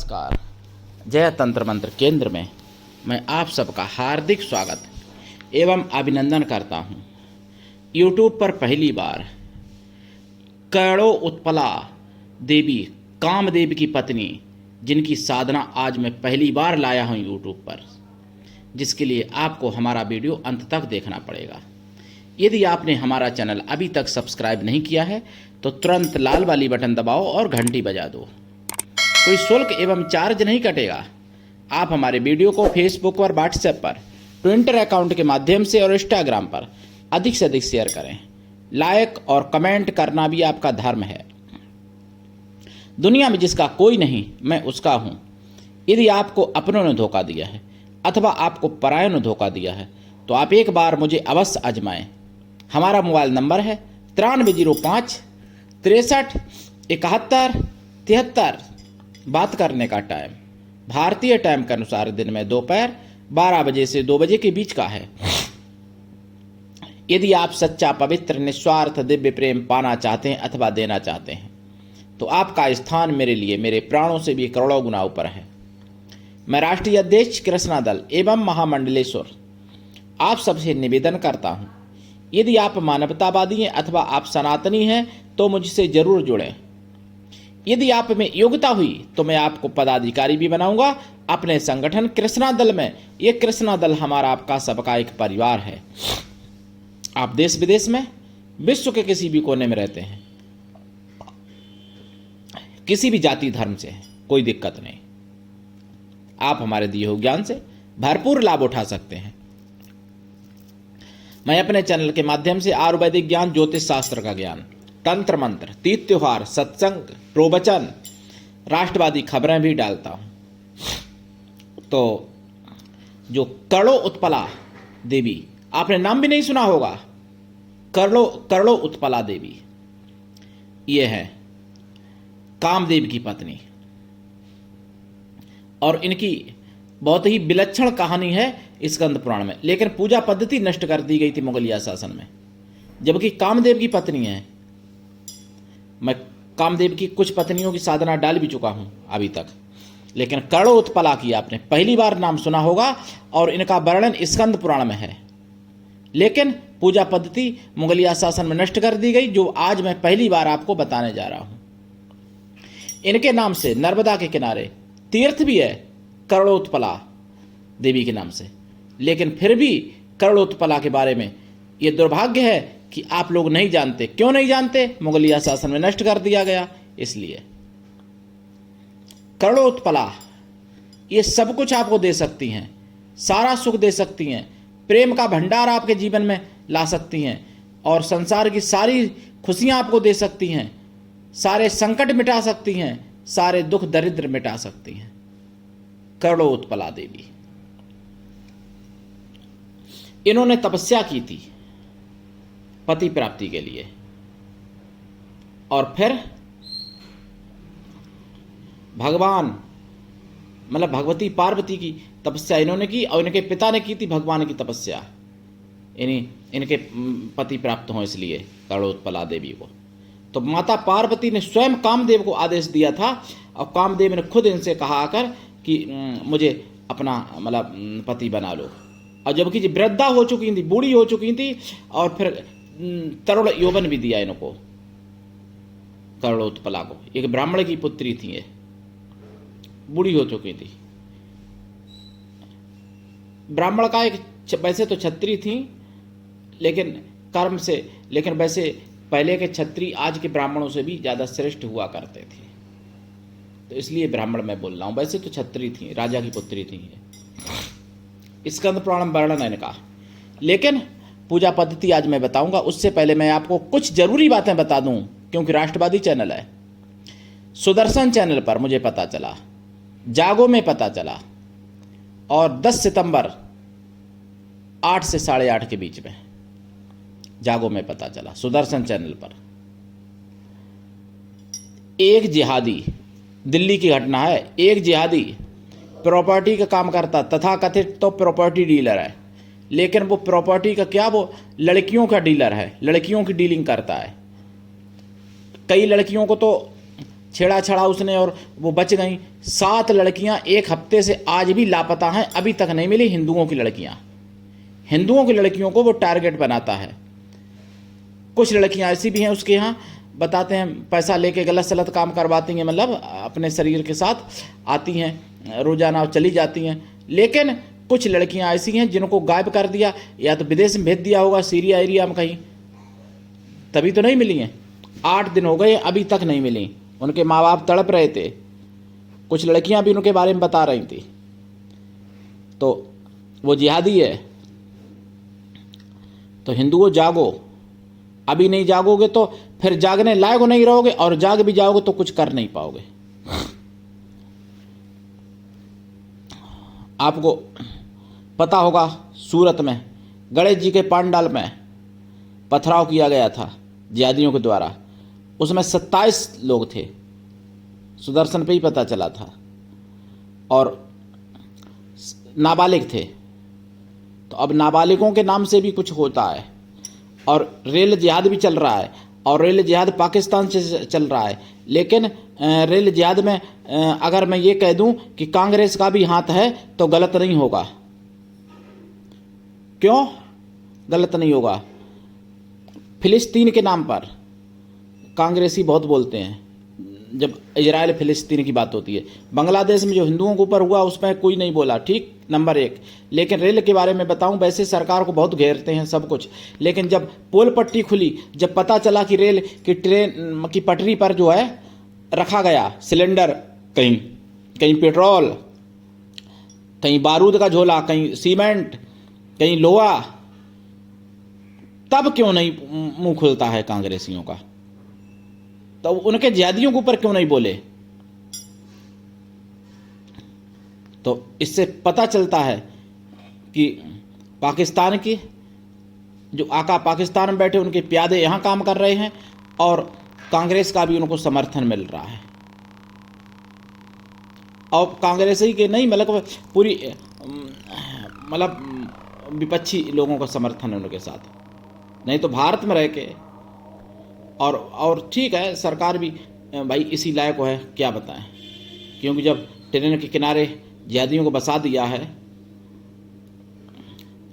नमस्कार। जय तंत्र मंत्र केंद्र में मैं आप सबका हार्दिक स्वागत एवं अभिनंदन करता हूं। यूट्यूब पर पहली बार कड़ो उत्पला देवी कामदेव की पत्नी जिनकी साधना आज मैं पहली बार लाया हूं यूट्यूब पर, जिसके लिए आपको हमारा वीडियो अंत तक देखना पड़ेगा। यदि आपने हमारा चैनल अभी तक सब्सक्राइब नहीं किया है तो तुरंत लाल वाली बटन दबाओ और घंटी बजा दो। कोई शुल्क एवं चार्ज नहीं कटेगा। आप हमारे वीडियो को फेसबुक और व्हाट्सएप पर, ट्विटर अकाउंट के माध्यम से और इंस्टाग्राम पर अधिक से अधिक शेयर करें। लाइक और कमेंट करना भी आपका धर्म है। दुनिया में जिसका कोई नहीं मैं उसका हूँ। यदि आपको अपनों ने धोखा दिया है अथवा आपको परायों ने धोखा दिया है तो आप एक बार मुझे अवश्य आजमाएं। हमारा मोबाइल नंबर है 9305 63 71 73। बात करने का टाइम भारतीय टाइम के अनुसार दिन में दोपहर 12 बजे से 2 बजे के बीच का है। यदि आप सच्चा पवित्र निस्वार्थ दिव्य प्रेम पाना चाहते हैं अथवा देना चाहते हैं तो आपका स्थान मेरे लिए मेरे प्राणों से भी करोड़ों गुना ऊपर है। मैं राष्ट्रीय अध्यक्ष कृष्णा दल एवं महामंडलेश्वर आप सबसे निवेदन करता हूं, यदि आप मानवतावादी हैं अथवा आप सनातनी हैं तो मुझसे जरूर जुड़ें। यदि आप में योग्यता हुई तो मैं आपको पदाधिकारी भी बनाऊंगा अपने संगठन कृष्णा दल में। ये कृष्णा दल हमारा आपका सबका एक परिवार है। आप देश विदेश में विश्व के किसी भी कोने में रहते हैं, किसी भी जाति धर्म से, कोई दिक्कत नहीं। आप हमारे दिए हुए ज्ञान से भरपूर लाभ उठा सकते हैं। मैं अपने चैनल के माध्यम से आयुर्वेदिक ज्ञान, ज्योतिष शास्त्र का ज्ञान, तंत्र मंत्र, तीज त्योहार, सत्संग, प्रवचन, राष्ट्रवादी खबरें भी डालता हूं। तो जो कड़ो उत्पला देवी, आपने नाम भी नहीं सुना होगा, कड़ो उत्पला देवी, ये है कामदेव की पत्नी और इनकी बहुत ही विलक्षण कहानी है स्कंद पुराण में। लेकिन पूजा पद्धति नष्ट कर दी गई थी मुगलिया शासन में, जबकि कामदेव की पत्नी है। मैं कामदेव की कुछ पत्नियों की साधना डाल भी चुका हूं अभी तक, लेकिन कड़ो उत्पला की आपने पहली बार नाम सुना होगा और इनका वर्णन स्कंद पुराण में है। लेकिन पूजा पद्धति मुगलिया शासन में नष्ट कर दी गई, जो आज मैं पहली बार आपको बताने जा रहा हूं। इनके नाम से नर्मदा के किनारे तीर्थ भी है कड़ोत्पला देवी के नाम से। लेकिन फिर भी कड़ोत्पला के बारे में यह दुर्भाग्य है कि आप लोग नहीं जानते। क्यों नहीं जानते? मुगलिया शासन में नष्ट कर दिया गया इसलिए। कड़ोत्पला ये सब कुछ आपको दे सकती हैं, सारा सुख दे सकती हैं, प्रेम का भंडार आपके जीवन में ला सकती हैं और संसार की सारी खुशियां आपको दे सकती हैं, सारे संकट मिटा सकती हैं, सारे दुख दरिद्र मिटा सकती हैं। कड़ोत्पला देवी, इन्होंने तपस्या की थी पति प्राप्ति के लिए और फिर भगवान मतलब भगवती पार्वती की तपस्या इन्होंने की और इनके पिता ने की थी भगवान की तपस्या, इनके पति प्राप्त हों इसलिए कड़ोत्पला देवी को। तो माता पार्वती ने स्वयं कामदेव को आदेश दिया था और कामदेव ने खुद इनसे कहा आकर कि मुझे अपना मतलब पति बना लो। और जबकि वृद्धा हो चुकी थी, बूढ़ी हो चुकी थी और फिर तरुण यौवन भी दिया इनको, कड़ोत्पला को। एक ब्राह्मण की पुत्री थी, ये बूढ़ी हो चुकी थी। ब्राह्मण का एक वैसे तो छत्री थी लेकिन कर्म से, लेकिन वैसे पहले के छत्री आज के ब्राह्मणों से भी ज्यादा श्रेष्ठ हुआ करते थे, तो इसलिए ब्राह्मण मैं बोल रहा हूं। वैसे तो छत्री थी, राजा की पुत्री थी। स्कंद पुराण वर्णन है इनका। लेकिन पूजा पद्धति आज मैं बताऊंगा, उससे पहले मैं आपको कुछ जरूरी बातें बता दूं, क्योंकि राष्ट्रवादी चैनल है। सुदर्शन चैनल पर मुझे पता चला, जागो में पता चला, और 10 सितंबर 8 से 8:30 के बीच में जागो में पता चला सुदर्शन चैनल पर। एक जिहादी, दिल्ली की घटना है, एक जिहादी प्रॉपर्टी का काम करता, तथा कथित तो प्रॉपर्टी डीलर है, लेकिन वो प्रॉपर्टी का क्या, वो लड़कियों का डीलर है, लड़कियों की डीलिंग करता है। कई लड़कियों को तो छेड़ा छड़ा उसने और वो बच गई। 7 लड़कियां एक हफ्ते से आज भी लापता हैं, अभी तक नहीं मिली। हिंदुओं की लड़कियां, हिंदुओं की लड़कियों को वो टारगेट बनाता है। कुछ लड़कियां ऐसी भी हैं उसके यहाँ, बताते हैं पैसा लेके गलत सलत काम करवाती हैं, मतलब अपने शरीर के साथ आती हैं रोजाना और चली जाती हैं। लेकिन कुछ लड़कियां ऐसी हैं जिनको गायब कर दिया, या तो विदेश में भेज दिया होगा, सीरिया एरिया में कहीं, तभी तो नहीं मिली हैं। 8 दिन हो गए अभी तक नहीं मिली। उनके माँ बाप तड़प रहे थे, कुछ लड़कियां भी उनके बारे में बता रही थी। तो वो जिहादी है। तो हिंदुओं जागो, अभी नहीं जागोगे तो फिर जागने लायक नहीं रहोगे, और जाग भी जाओगे तो कुछ कर नहीं पाओगे। आपको पता होगा सूरत में गणेश जी के पंडाल में पथराव किया गया था जिहादियों के द्वारा, उसमें 27 लोग थे, सुदर्शन पे ही पता चला था, और नाबालिग थे। तो अब नाबालिगों के नाम से भी कुछ होता है, और रेल जिहाद भी चल रहा है, और रेल जिहाद पाकिस्तान से चल रहा है। लेकिन रेल जिहाद में अगर मैं ये कह दूं कि कांग्रेस का भी हाथ है तो गलत नहीं होगा। क्यों गलत नहीं होगा? फिलिस्तीन के नाम पर कांग्रेसी बहुत बोलते हैं जब इजराइल फिलिस्तीन की बात होती है। बांग्लादेश में जो हिंदुओं के ऊपर हुआ उसमें कोई नहीं बोला, ठीक, नंबर 1। लेकिन रेल के बारे में बताऊं, वैसे सरकार को बहुत घेरते हैं सब कुछ, लेकिन जब पोल पट्टी खुली, जब पता चला कि रेल की ट्रेन की पटरी पर जो है रखा गया सिलेंडर, कहीं कहीं पेट्रोल, कहीं बारूद का झोला, कहीं सीमेंट, कहीं लोहा, तब क्यों नहीं मुंह खुलता है कांग्रेसियों का? तो उनके जिहादियों के ऊपर क्यों नहीं बोले? तो इससे पता चलता है कि पाकिस्तान की जो आका पाकिस्तान में बैठे उनके प्यादे यहां काम कर रहे हैं, और कांग्रेस का भी उनको समर्थन मिल रहा है। और कांग्रेस ही के नहीं, मतलब पूरी मतलब विपक्षी लोगों का समर्थन है उनके साथ। नहीं तो भारत में रह के, और ठीक है, सरकार भी भाई इसी लायक है, क्या बताएं। क्योंकि जब ट्रेन के किनारे जिहादियों को बसा दिया है,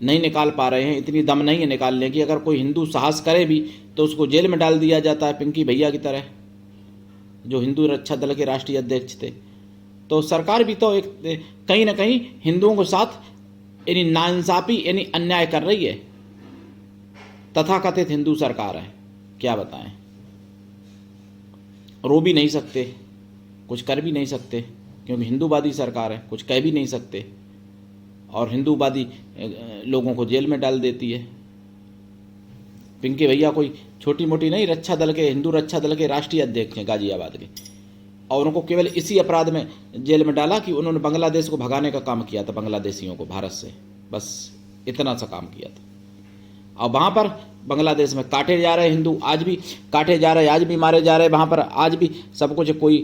नहीं निकाल पा रहे हैं, इतनी दम नहीं है निकालने की। अगर कोई हिंदू साहस करे भी तो उसको जेल में डाल दिया जाता है, पिंकी भैया की तरह, जो हिंदू रक्षा दल के राष्ट्रीय अध्यक्ष थे। तो सरकार भी तो एक कहीं ना कहीं हिंदुओं के साथ यानी नाइंसाफी यानी अन्याय कर रही है। तथाकथित हिंदू सरकार है, क्या बताएं। रो भी नहीं सकते, कुछ कर भी नहीं सकते, क्योंकि हिंदूवादी सरकार है, कुछ कह भी नहीं सकते, और हिंदूवादी लोगों को जेल में डाल देती है। पिंकी भैया कोई छोटी मोटी नहीं, रक्षा दल के, हिंदू रक्षा दल के राष्ट्रीय अध्यक्ष हैं गाजियाबाद के, और उनको केवल इसी अपराध में जेल में डाला कि उन्होंने बांग्लादेश को भगाने का काम किया था, बांग्लादेशियों को भारत से, बस इतना सा काम किया था। और वहाँ पर बांग्लादेश में काटे जा रहे हिंदू, आज भी काटे जा रहे, आज भी मारे जा रहे, वहाँ पर आज भी सब कुछ कोई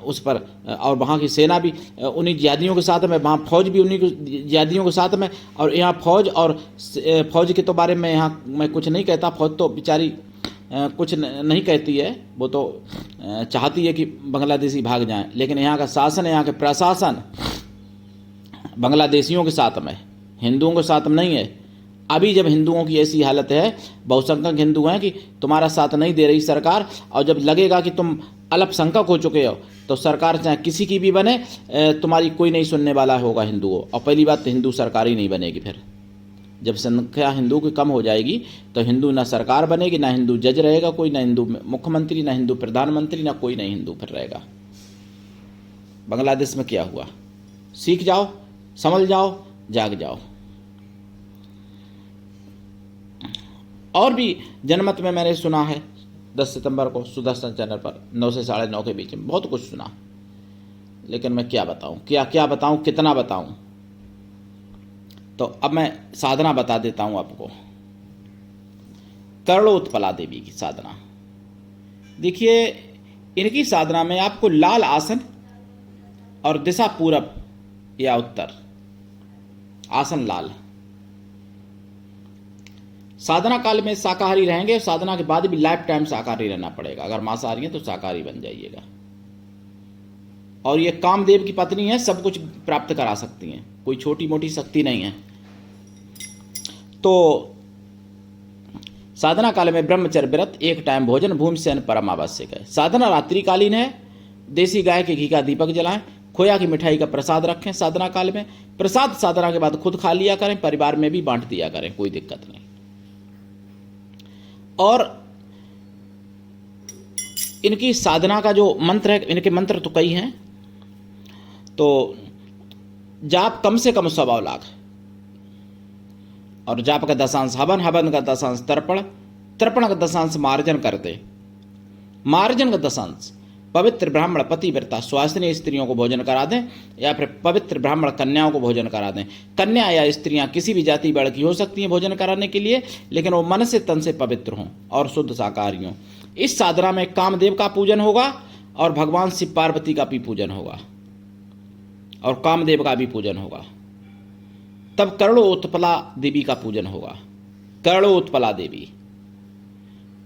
उस पर, और वहाँ की सेना भी उन्हीं जिहादियों के साथ में, वहाँ फौज भी उन्हीं जिहादियों के साथ में। और यहाँ फौज, और फौज के तो बारे में यहाँ मैं कुछ नहीं कहता, फौज तो बेचारी कुछ नहीं कहती है, वो तो चाहती है कि बांग्लादेशी भाग जाएं। लेकिन यहाँ का शासन, यहाँ के प्रशासन बांग्लादेशियों के साथ में, हिंदुओं के साथ में नहीं है। अभी जब हिंदुओं की ऐसी हालत है, बहुसंख्यक हिंदू हैं कि तुम्हारा साथ नहीं दे रही सरकार, और जब लगेगा कि तुम अल्पसंख्यक हो चुके हो तो सरकार चाहे किसी की भी बने, तुम्हारी कोई नहीं सुनने वाला होगा हिंदुओं। और पहली बात तो हिंदू सरकार ही नहीं बनेगी। फिर जब संख्या हिंदू की कम हो जाएगी तो हिंदू ना सरकार बनेगी, ना हिंदू जज रहेगा कोई, ना हिंदू मुख्यमंत्री, ना हिंदू प्रधानमंत्री, ना कोई नहीं हिंदू फिर रहेगा। बांग्लादेश में क्या हुआ, सीख जाओ, समझ जाओ, जाग जाओ। और भी जनमत में मैंने सुना है 10 सितंबर को सुदर्शन चैनल पर 9 से 9:30 के बीच में बहुत कुछ सुना, लेकिन मैं क्या बताऊं, क्या बताऊं, कितना बताऊं। तो अब मैं साधना बता देता हूं आपको, करणोत्पला देवी की साधना। देखिए, इनकी साधना में आपको लाल आसन और दिशा पूरब या उत्तर, आसन लाल, साधना काल में शाकाहारी रहेंगे, साधना के बाद भी लाइफ टाइम शाकाहारी रहना पड़ेगा। अगर मांसाहारी हैं तो शाकाहारी बन जाइएगा। और ये कामदेव की पत्नी है, सब कुछ प्राप्त करा सकती हैं, कोई छोटी मोटी शक्ति नहीं है। तो साधना काल में ब्रह्मचर्य व्रत, एक टाइम भोजन, भूमि शयन परम आवश्यक है। साधना रात्रिकालीन है, देसी गाय के घी का दीपक जलाएं, खोया की मिठाई का प्रसाद रखें साधना काल में। प्रसाद साधना के बाद खुद खा लिया करें, परिवार में भी बांट दिया करें, कोई दिक्कत नहीं। और इनकी साधना का जो मंत्र है, इनके मंत्र तो कई हैं, तो जाप कम से कम 100 लाख, और जाप का दशांश हवन, हवन का दशांश तर्पण, तर्पण का दशांश मार्जन करते, मार्जन का दशांश पवित्र ब्राह्मण पतिव्रता स्वास्थ्य स्त्रियों को भोजन करा दें, या फिर पवित्र ब्राह्मण कन्याओं को भोजन करा दें। कन्या या स्त्रियां किसी भी जाति वर्ग की हो सकती हैं भोजन कराने के लिए, लेकिन वो मन से तन से पवित्र हों और शुद्ध शाकाहारी हों। इस साधना में कामदेव का पूजन होगा और भगवान शिव पार्वती का भी पूजन होगा और कामदेव का भी पूजन होगा। तब करणोत्पला देवी का पूजन होगा, करणोत्पला देवी।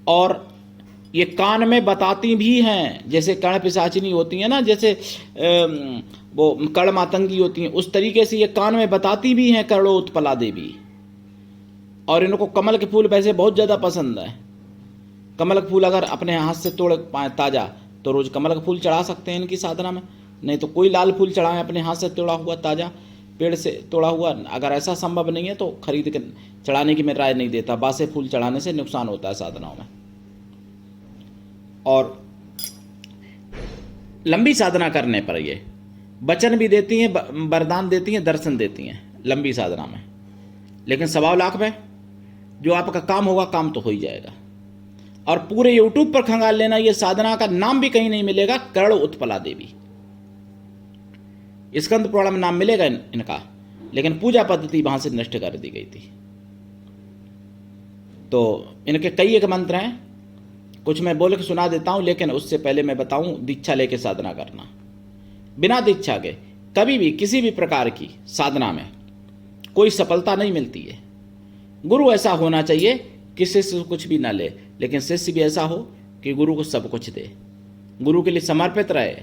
और ये कान में बताती भी हैं, जैसे कर्ण पिशाचिनी होती हैं ना, जैसे वो कर्ण मातंगी होती हैं, उस तरीके से ये कान में बताती भी हैं करणोत्पला देवी। और इनको कमल के फूल वैसे बहुत ज़्यादा पसंद है। कमल के फूल अगर अपने हाथ से तोड़ पाए ताज़ा, तो रोज़ कमल का फूल चढ़ा सकते हैं इनकी साधना में। नहीं तो कोई लाल फूल चढ़ाएं अपने हाथ से तोड़ा हुआ, ताज़ा पेड़ से तोड़ा हुआ। अगर ऐसा संभव नहीं है तो खरीद के चढ़ाने की मैं राय नहीं देता, बासे फूल चढ़ाने से नुकसान होता है साधनाओं में। और लंबी साधना करने पर ये वचन भी देती हैं, वरदान देती हैं, दर्शन देती हैं लंबी साधना में। लेकिन 1.25 लाख में जो आपका काम होगा, काम तो हो ही जाएगा। और पूरे यूट्यूब पर खंगाल लेना, ये साधना का नाम भी कहीं नहीं मिलेगा, कर्ण उत्पला देवी। स्कंद पुराण में नाम मिलेगा इनका, लेकिन पूजा पद्धति वहां से नष्ट कर दी गई थी। तो इनके कई एक मंत्र हैं, कुछ मैं बोल के सुना देता हूं, लेकिन उससे पहले मैं बताऊं दीक्षा लेके साधना करना। बिना दीक्षा के कभी भी किसी भी प्रकार की साधना में कोई सफलता नहीं मिलती है। गुरु ऐसा होना चाहिए कि शिष्य कुछ भी ना ले, लेकिन शिष्य भी ऐसा हो कि गुरु को सब कुछ दे, गुरु के लिए समर्पित रहे।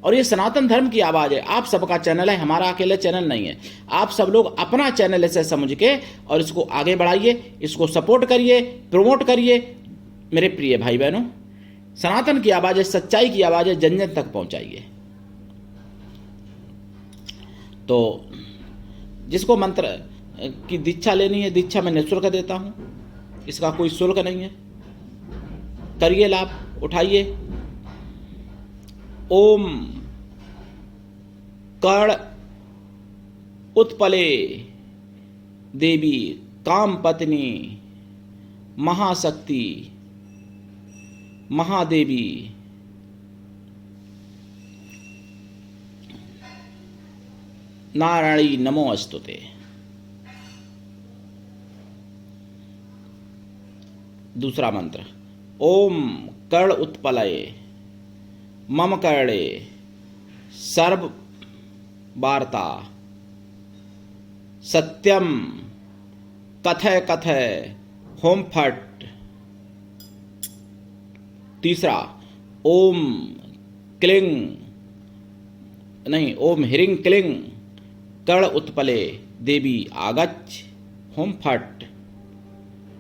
और ये सनातन धर्म की आवाज़ है, आप सबका चैनल है, हमारा अकेले चैनल नहीं है। आप सब लोग अपना चैनल ऐसे समझ के और इसको आगे बढ़ाइए, इसको सपोर्ट करिए, प्रमोट करिए। मेरे प्रिय भाई बहनों, सनातन की आवाज़ है, सच्चाई की आवाज़ है, जन जन तक पहुंचाइए। तो जिसको मंत्र की दीक्षा लेनी है, दीक्षा मैं निःशुल्क देता हूं, इसका कोई शुल्क नहीं है। करिए लाभ, उठाइए। ओम कर्ण उत्पले देवी काम पत्नी महाशक्ति महादेवी नारायणी नमो अस्तुते। दूसरा मंत्र, ओम कर्ण उत्पलये मम कर्णे सर्व वार्ता सत्यम कथय कथय होम फट। तीसरा, ओम क्लिंग नहीं, ओम ह्रीं क्लिंग कर्ण उत्पले देवी आगच्छ होम फट।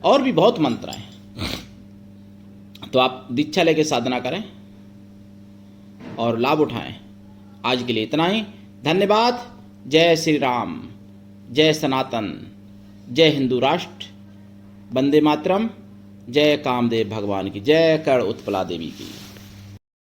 और भी बहुत मंत्र हैं, तो आप दीक्षा लेके साधना करें और लाभ उठाएं। आज के लिए इतना ही, धन्यवाद। जय श्री राम, जय सनातन, जय हिंदू राष्ट्र, वंदे मातरम, जय कामदेव भगवान की, जय कर्ण उत्पला देवी की।